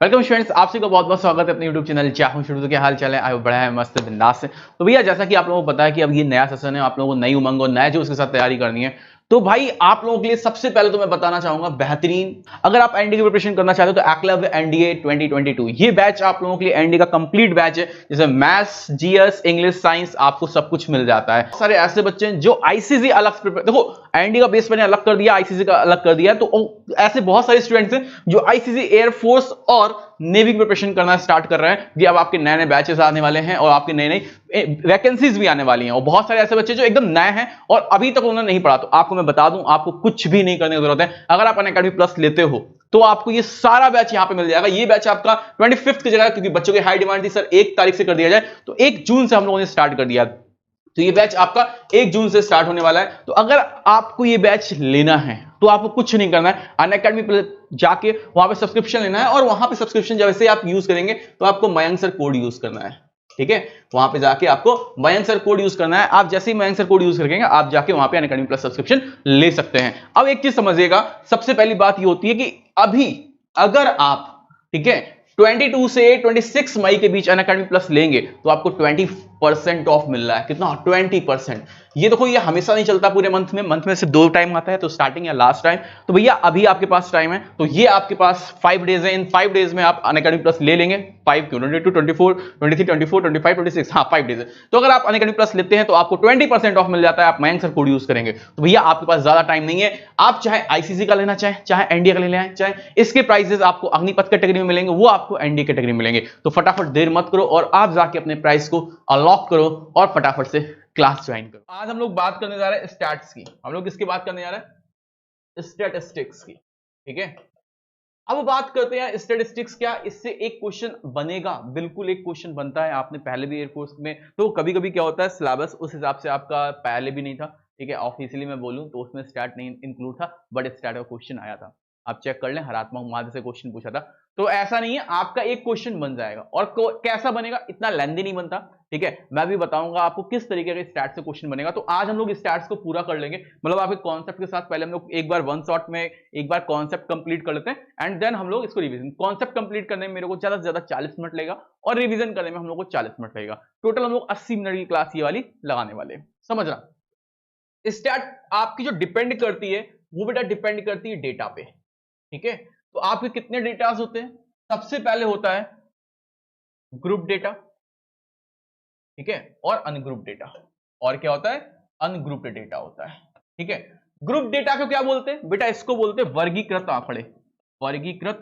Welcome friends, आप सभी का बहुत बहुत स्वागत है अपने YouTube चैनल चाहूं शुरू। के हाल चाल है, आयो बड़ा है मस्त बिंदास है। तो भैया जैसा कि आप लोगों को पता है कि अब ये नया सेशन है, आप लोगों को नई उमंग और नया जो उसके साथ तैयारी करनी है। तो भाई आप लोगों के लिए सबसे पहले तो मैं बताना चाहूंगा बेहतरीन, अगर आप एनडीए की प्रिपरेशन करना चाहते हो तो एकलव्य एनडीए 2022 ये बैच आप लोगों के लिए एनडीए का कंप्लीट बैच है, जिसमें मैथ्स, जीएस, इंग्लिश, साइंस आपको सब कुछ मिल जाता है। सारे ऐसे बच्चे हैं जो आईसीसी अलग देखो, एनडीए का बेस मैंने अलग कर दिया, आईसीसी का अलग कर दिया, तो ऐसे बहुत सारे स्टूडेंट्स हैं जो आईसीसी, एयरफोर्स और नेवी की प्रिपरेशन करना स्टार्ट कर रहे हैं कि अब आपके नए नए बैचेस आने वाले हैं और आपके नई नई वैकेंसीज भी आने वाली हैं। और बहुत सारे ऐसे बच्चे जो एकदम नए हैं और अभी तक उन्होंने नहीं पढ़ा, तो आपको मैं बता दूं, आपको कुछ भी नहीं करने की जरूरत है। अगर आप अनअकैडमी प्लस लेते हो तो आपको ये सारा बैच यहां पे मिल जाएगा। ये बैच आपका 25 की जगह, क्योंकि बच्चों की हाई डिमांड थी सर 1 तारीख से कर दिया जाए, तो 1 जून से हम लोगों ने स्टार्ट कर दिया। तो ये बैच आपका 1 जून से स्टार्ट होने वाला है। तो अगर आपको ये बैच लेना है तो आपको कुछ नहीं करना है, अनअकैडमी पर जाके वहां पे सब्सक्रिप्शन लेना है, और वहां पे सब्सक्रिप्शन जैसे आप यूज करेंगे तो आपको मयंक सर कोड यूज करना है। ठीक है, वहां पे जाके आपको मयंक सर कोड यूज करना है। आप जैसे ही मयंक सर कोड यूज करेंगे आप जाके वहां पे अनअकैडमी प्लस सब्सक्रिप्शन ले सकते हैं। अब एक चीज समझिएगा, सबसे पहली बात ये होती है कि अभी अगर आप, ठीक है, 22 से 26 मई के बीच अनअकैडमी प्लस लेंगे तो आपको 20% ऑफ मिल रहा है। कितना? 20%। ये देखो, ये हमेशा नहीं चलता पूरे मंथ में से 2 टाइम आता है, तो स्टार्टिंग या लास्ट टाइम। तो भैया अभी आपके पास टाइम है, तो ये आपके पास 5 डेज है। इन 5 डेज में आप अनअकैडमी प्लस ले लेंगे। 5 क्यों, 22, 24, 23, 24, 25, 26, हाँ 5 डेज है। तो अगर आप अनअकैडमी प्लस लेते हैं तो आपको 20% ऑफ मिल जाता है। आप मयंक सर कोड यूज करेंगे तो भैया आपके पास ज्यादा टाइम नहीं है। आप चाहे आईसीसी का लेना चाहे, चाहे एनडीए का लेना चाहे, इसके प्राइसेस आपको अग्निपथ कैटेगरी में मिलेंगे, वो आपको एनडीए कैटेगरी में मिलेंगे। तो फटाफट देर मत करो और आप जाके अपने प्राइस को अनलॉक करो और फटाफट से क्लास ज्वाइन करो। आज हम लोग बात करने जा रहे हैं स्टैट्स की। हम लोग किसकी बात करने जा रहे हैं? स्टैटिस्टिक्स की। ठीक है, अब बात करते हैं स्टैटिस्टिक्स क्या, इससे एक क्वेश्चन बनेगा, बिल्कुल एक क्वेश्चन बनता है। आपने पहले भी एयरफोर्स में, तो कभी कभी क्या होता है सिलेबस उस हिसाब से आपका पहले भी नहीं था। ठीक है, ऑफिशियली मैं बोलूं तो उसमें स्टैट नहीं इंक्लूड था, बट स्टैट का क्वेश्चन आया था। आप चेक कर लें, हरात्मक माध्य से क्वेश्चन पूछा था। तो ऐसा नहीं है, आपका एक क्वेश्चन बन जाएगा। और कैसा बनेगा? इतना लेंथी नहीं बनता। ठीक है, मैं भी बताऊंगा आपको किस तरीके के स्टैट्स से क्वेश्चन बनेगा। तो आज हम लोग स्टैट्स को पूरा कर लेंगे, मतलब आपके कॉन्सेप्ट के साथ। पहले हम लोग एक बार वन शॉट में एक बार कॉन्सेप्ट कंप्लीट कर लेते हैं एंड देन हम लोग इसको रिवीजन। कॉन्सेप्ट कंप्लीट करने में मेरे को ज्यादा से ज्यादा 40 मिनट लगेगा और रिवीजन करने में हम लोग को 40 मिनट लगेगा। टोटल हम लोग 80 मिनट की क्लास ये वाली लगाने वाले हैं। समझना, स्टैट आपकी जो डिपेंड करती है वो बेटा डिपेंड करती है डेटा पे। ठीक है, तो आपके कितने डेटास होते हैं? सबसे पहले होता है ग्रुप डेटा, ठीक है, और अनग्रुप डेटा। और क्या होता है? अनग्रुप्ड डेटा होता है। ठीक है, ग्रुप डेटा को क्या बोलते हैं बेटा? इसको बोलते हैं वर्गीकृत आंकड़े, वर्गीकृत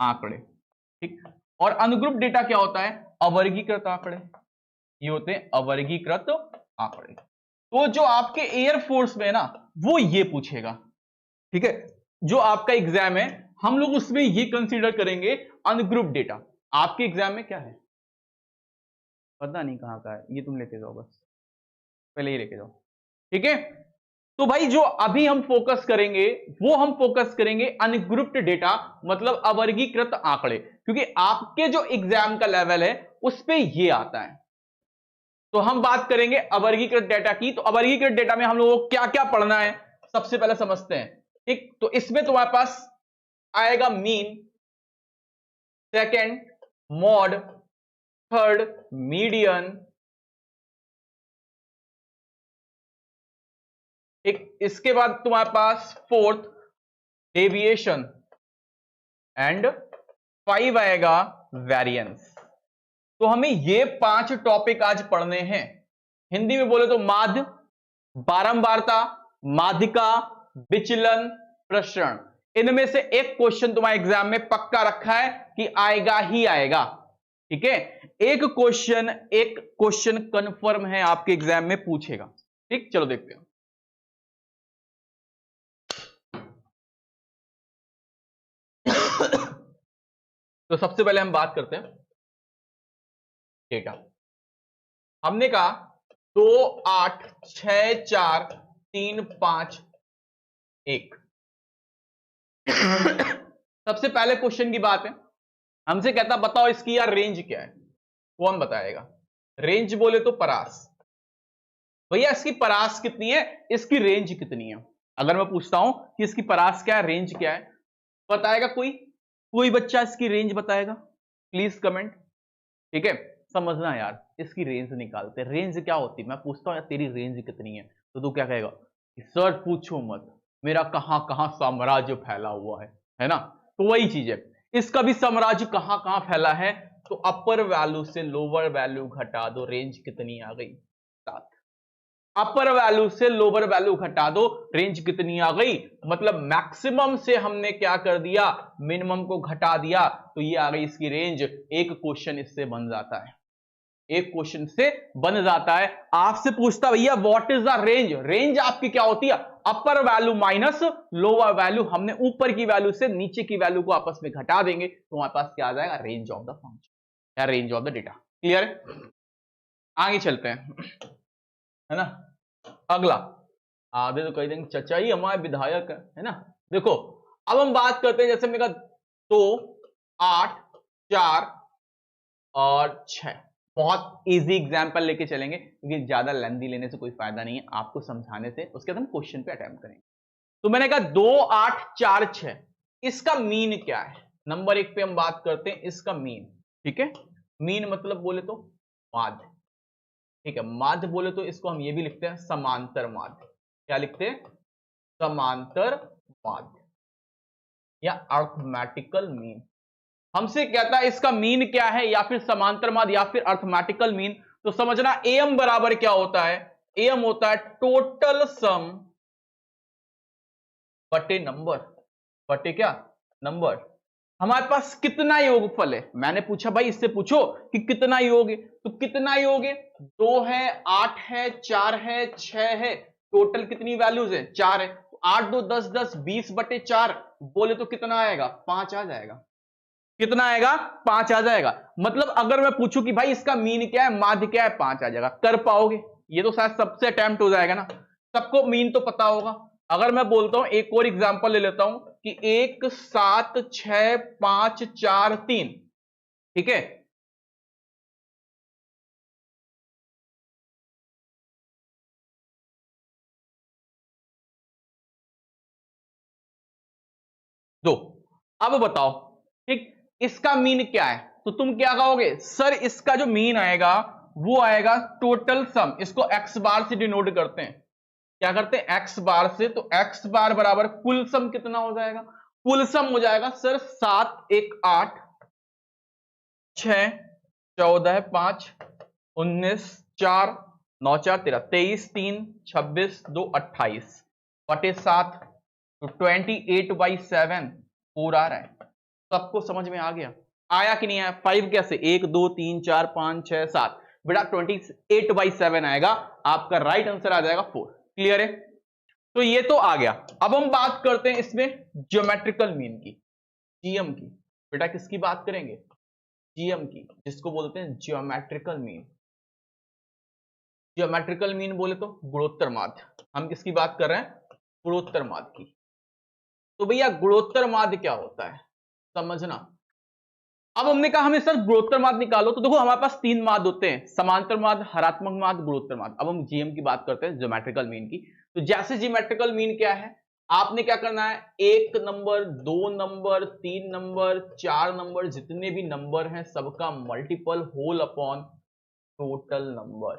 आंकड़े। ठीक, और अनग्रुप डेटा क्या होता है? अवर्गीकृत आंकड़े। ये होते हैं अवर्गीकृत आंकड़े। तो जो आपके एयरफोर्स में है ना, वो ये पूछेगा। ठीक है, जो आपका एग्जाम है हम लोग उसमें ये कंसीडर करेंगे अनग्रुप डेटा। आपके एग्जाम में क्या है पता नहीं कहां का है, ये तुम लेके जाओ, बस पहले ही लेके जाओ। ठीक है, तो भाई जो अभी हम फोकस करेंगे वो हम फोकस करेंगे अनग्रुप्ड डेटा, मतलब अवर्गीकृत आंकड़े, क्योंकि आपके जो एग्जाम का लेवल है उस पे ये आता है। तो हम बात करेंगे अवर्गीकृत डेटा की। तो अवर्गीकृत डेटा में हम लोगों को क्या क्या पढ़ना है सबसे पहले समझते हैं। ठीक, तो इसमें तुम्हारे पास आएगा mean, second mod, third median, एक इसके बाद तुम्हारे पास फोर्थ डेविएशन एंड 5 आएगा वेरिएंस। तो हमें ये 5 टॉपिक आज पढ़ने हैं। हिंदी में बोले तो माध्य, बारंबारता, माध्यिका, विचलन, प्रसरण। इनमें से एक क्वेश्चन तुम्हारे एग्जाम में पक्का रखा है कि आएगा ही आएगा। ठीक है, एक क्वेश्चन कंफर्म है आपके एग्जाम में पूछेगा। ठीक, चलो देखते हैं। तो सबसे पहले हम बात करते हैं डेटा। हमने कहा 2 8 6 4 3 5 1। सबसे पहले क्वेश्चन की बात है, हमसे कहता बताओ इसकी यार रेंज क्या है। कौन बताएगा? रेंज बोले तो परास। भैया इसकी परास कितनी है, इसकी रेंज कितनी है। अगर मैं पूछता हूं कि इसकी परास क्या है, रेंज क्या है, बताएगा कोई? कोई बच्चा इसकी रेंज बताएगा? Please comment. ठीक है, समझना यार, इसकी रेंज निकालते। रेंज क्या होती है? मैं पूछता हूँ यार तेरी रेंज कितनी है, तो तू क्या कहेगा कि सर पूछो मत, मेरा कहां कहां साम्राज्य फैला हुआ है ना? तो वही चीज है, इसका भी साम्राज्य कहां कहां फैला है। तो अपर वैल्यू से लोअर वैल्यू घटा दो, रेंज कितनी आ गई? 7। अपर वैल्यू से लोअर वैल्यू घटा दो, रेंज कितनी आ गई? मतलब मैक्सिमम से हमने क्या कर दिया? मिनिमम को घटा दिया, तो ये आ गई इसकी रेंज। एक क्वेश्चन इससे बन जाता है, एक क्वेश्चन से बन जाता है। आपसे पूछता भैया what is the range? Range आपकी क्या होती है? अपर वैल्यू माइनस लोअर वैल्यू। हमने ऊपर की वैल्यू से नीचे की वैल्यू को आपस में घटा देंगे, तो हमारे पास क्या आ जाएगा? रेंज ऑफ द फंक्शन या range of the data. Clear है? आगे चलते हैं, है ना? अगला, आधे तो कह देंगे चचा ही हमारे विधायक है ना? देखो, अब हम बात करते हैं, जैसे मैंने कहा 2, 8, 4 और 6। बहुत इजी एग्जांपल लेके चलेंगे, क्योंकि ज्यादा लेंथी लेने से कोई फायदा नहीं है, आपको समझाने से। उसके बाद हम क्वेश्चन पे अटेम्प्ट करेंगे। तो मैंने कहा 2, 8, 4, 6, इसका मीन क्या है? नंबर 1 पे हम बात करते हैं इसका मीन। ठीक है, मीन मतलब बोले तो माध्य। ठीक है, माध्य बोले तो इसको हम ये भी लिखते हैं समांतर माध्य। क्या लिखते हैं? समांतर माध्य या अर्थमेटिकल मीन। हमसे कहता है इसका मीन क्या है, या फिर समांतर माध्य या फिर अर्थमेटिकल मीन। तो समझना एम बराबर क्या होता है? एम होता है टोटल सम बटे नंबर, बटे क्या? नंबर। हमारे पास कितना योगफल है? मैंने पूछा भाई इससे पूछो कि कितना योग है, तो कितना योग है? 2 है, 8 है, 4 है, 6 है। टोटल कितनी वैल्यूज है? 4 है। 8 2 10 10 20 बटे 4 बोले तो कितना आएगा? 5 आ जाएगा। कितना आएगा? 5 आ जाएगा। मतलब अगर मैं पूछूं कि भाई इसका मीन क्या है, माध्य क्या है, 5 आ जाएगा। कर पाओगे? ये तो शायद सबसे अटेम्प्ट हो जाएगा ना, सबको मीन तो पता होगा। अगर मैं बोलता हूं, एक और एग्जांपल ले लेता हूं कि 1 7 6 5 4 3। ठीक है, दो। अब बताओ, ठीक, इसका मीन क्या है? तो तुम क्या कहोगे? सर इसका जो मीन आएगा वो आएगा टोटल सम। इसको एक्स बार से डिनोट करते हैं। क्या करते हैं? एक्स बार से। तो एक्स बार बराबर कुल सम कितना हो जाएगा? कुल सम हो जाएगा सर 7 1 8 6 14 5 19 4 9 4 13 23 3 26 2 28 बटे 7। तो 28/7 4 आ रहा है। सबको समझ में आ गया? आया कि नहीं आया? 5 कैसे? 1 2 3 4 5 6 7। बेटा 28/7 आएगा। आपका राइट आंसर आ जाएगा 4। क्लियर है? तो ये तो आ गया। अब हम बात करते हैं इसमें ज्योमेट्रिकल मीन की, जीएम की। बेटा किसकी बात करेंगे? जीएम की, जिसको बोलते हैं ज्योमेट्रिकल मीन। ज्योमेट्रिकल मीन बोले तो गुणोत्तर माध्य। हम किसकी बात कर रहे हैं? गुणोत्तर माध्य की। तो भैया गुणोत्तर माध्य क्या होता है, समझना। अब हमने कहा हमें सर गुणोत्तर माध्य निकालो, तो देखो हमारे पास 3 माध्य होते हैं, समांतर माध्य, हरात्मक माध्य, गुणोत्तर माध्य। अब हम जीएम की बात करते हैं, ज्योमेट्रिकल मीन की। तो जैसे ज्योमेट्रिकल मीन क्या है, आपने क्या करना है? 1 नंबर, 2 नंबर, 3 नंबर, 4 नंबर, जितने भी नंबर हैं सबका multiple whole upon total number.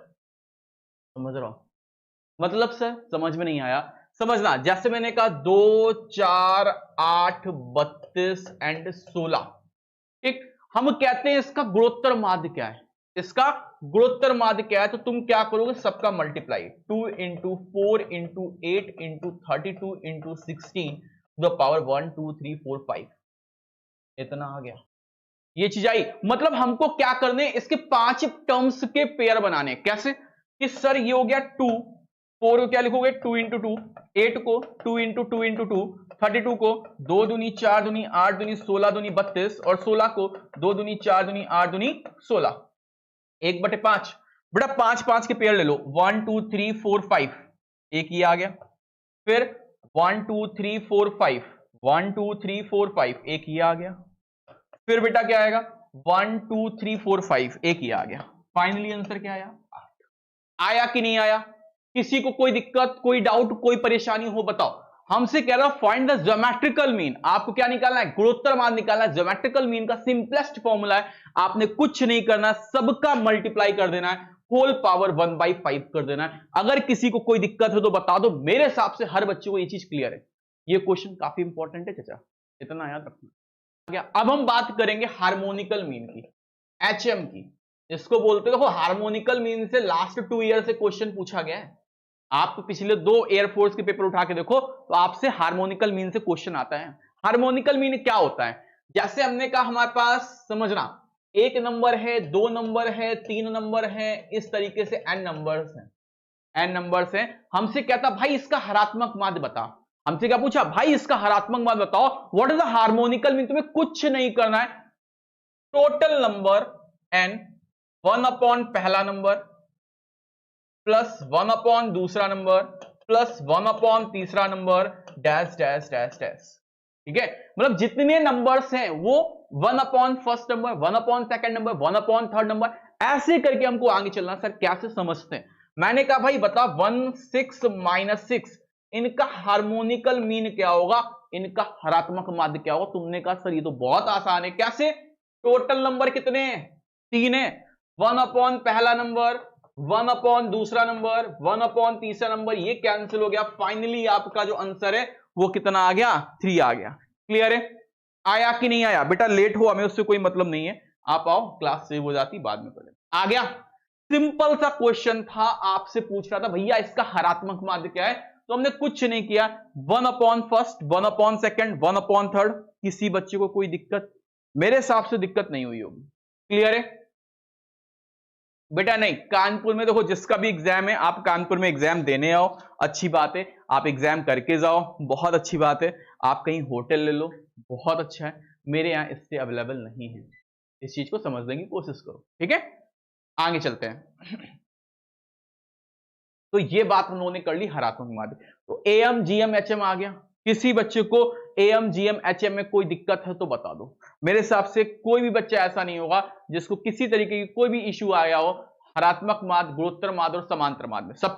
समझ रहा हो? मतलब सर समझ में नहीं आया? समझना, जैसे मैंने कहा 2 4 8 32 एंड 16। ठीक, हम कहते हैं इसका गुणोत्तर माध्य क्या है? इसका गुणोत्तर माध्य क्या है? तो तुम क्या करोगे? सबका multiply 2 into 4 into 8 into 32 into 16 to the power 1 2 3 4 5। इतना आ गया। ये चीज आई। मतलब हमको क्या करने? इसके 5 टर्म्स के पेयर बनाने। कैसे? कि सर ये हो गया 2, 4 को क्या लिखोगे? 2 इंटू 2, 8 को 2 इंटू 2 इंटू 2, 32 को 2 दूनी 4 दूनी 8 दूनी 16 दूनी 32, और 16 को 2 दूनी 4 दूनी 8 दूनी 16, 1/5। बेटा 5 5 के पेयर ले लो, 1 2 3 4 5, एक ये आ गया। फिर 1 2 3 4 5, 1 2 3 4 5, एक ये आ गया। फिर बेटा क्या आएगा? 1 2 3 4 5, एक ये आ गया। फाइनली आंसर क्या आया? 8। आया कि नहीं आया? किसी को कोई दिक्कत, कोई डाउट, कोई परेशानी हो बताओ। हमसे कह रहा है फाइंड द ज्योमेट्रिकल मीन। आपको क्या निकालना है? गुणोत्तर मान निकालना है। ज्योमेट्रिकल मीन का सिंपलेस्ट फॉर्मूला है, आपने कुछ नहीं करना, सबका मल्टीप्लाई कर देना है, होल पावर 1/5 कर देना है। अगर किसी को कोई दिक्कत हो तो बता दो, मेरे हिसाब से हर बच्चे को ये चीज क्लियर है। ये क्वेश्चन काफी इंपॉर्टेंट है चाचा, इतना याद रखना। अब हम बात करेंगे हार्मोनिकल मीन की, एचएम की, इसको बोलते हो हार्मोनिकल मीन से लास्ट 2 ईयर से क्वेश्चन पूछा गया है। आप पिछले 2 एयरफोर्स के पेपर उठा के देखो तो आपसे हार्मोनिकल मीन से क्वेश्चन आता है। हार्मोनिकल मीन क्या होता है? जैसे हमने कहा हमारे पास समझना 1 नंबर है, 2 नंबर है, 3 नंबर है, इस तरीके से n नंबर्स हैं, n नंबर्स हैं। हमसे कहता भाई इसका हरात्मक माध्य बता। हमसे क्या पूछा? भाई इसका हरात्मक माध्य बताओ। What is the harmonical mean? तुम्हें कुछ नहीं करना है, टोटल नंबर n 1 अपॉन पहला नंबर प्लस 1 अपॉन दूसरा नंबर प्लस 1 अपॉन तीसरा number dash dash dash dash. ठीक है, मतलब जितने नंबर्स हैं वो 1 upon first number, 1 upon second number, 1 upon third number, ऐसे करके हमको आगे चलना। सर कैसे समझते हैं? मैंने कहा भाई बता 1 6 -6 इनका हार्मोनिकल मीन क्या होगा, इनका हरात्मक माध्य क्या होगा? तुमने कहा सर ये तो बहुत आसान है। कैसे? टोटल नंबर कितने हैं? 3 है। 1 अपॉन पहला नंबर, 1 अपॉन दूसरा नंबर, 1 अपॉन तीसरा नंबर, ये कैंसिल हो गया। फाइनली आपका जो आंसर है वो कितना आ गया? 3 आ गया। क्लियर है? आया कि नहीं आया? बेटा लेट हो हमें उससे कोई मतलब नहीं है, आप आओ, क्लास सेव हो जाती, बाद में पढ़े। आ गया? सिंपल सा क्वेश्चन था, आपसे पूछ रहा था भैया इसका हरात्मक माध्य क्या है, तो हमने कुछ नहीं किया। 1 upon first, 1 upon second, 1 upon third. किसी बच्चे को कोई दिक्कत? मेरे हिसाब से दिक्कत नहीं हुई होगी। क्लियर है बेटा? नहीं, कानपुर में देखो जिसका भी एग्जाम है आप कानपुर में एग्जाम देने आओ, अच्छी बात है, आप एग्जाम करके जाओ, बहुत अच्छी बात है। आप कहीं होटल ले लो, बहुत अच्छा है। मेरे यहां इससे अवेलेबल नहीं है, इस चीज को समझने की कोशिश करो। ठीक है, आगे चलते हैं। तो ये बात हम लोगों ने कर ली हरात्मक माध्य। तो एएम जीएम एचएम आ गया। किसी बच्चे को एएम जीएम एचएम में कोई दिक्कत है तो बता दो। मेरे हिसाब से कोई भी बच्चा ऐसा नहीं होगा जिसको किसी तरीके की कोई भी इश्यू आया हो हरात्मक माध्य, गुणोत्तर माध्य और समांतर माध्य में। सब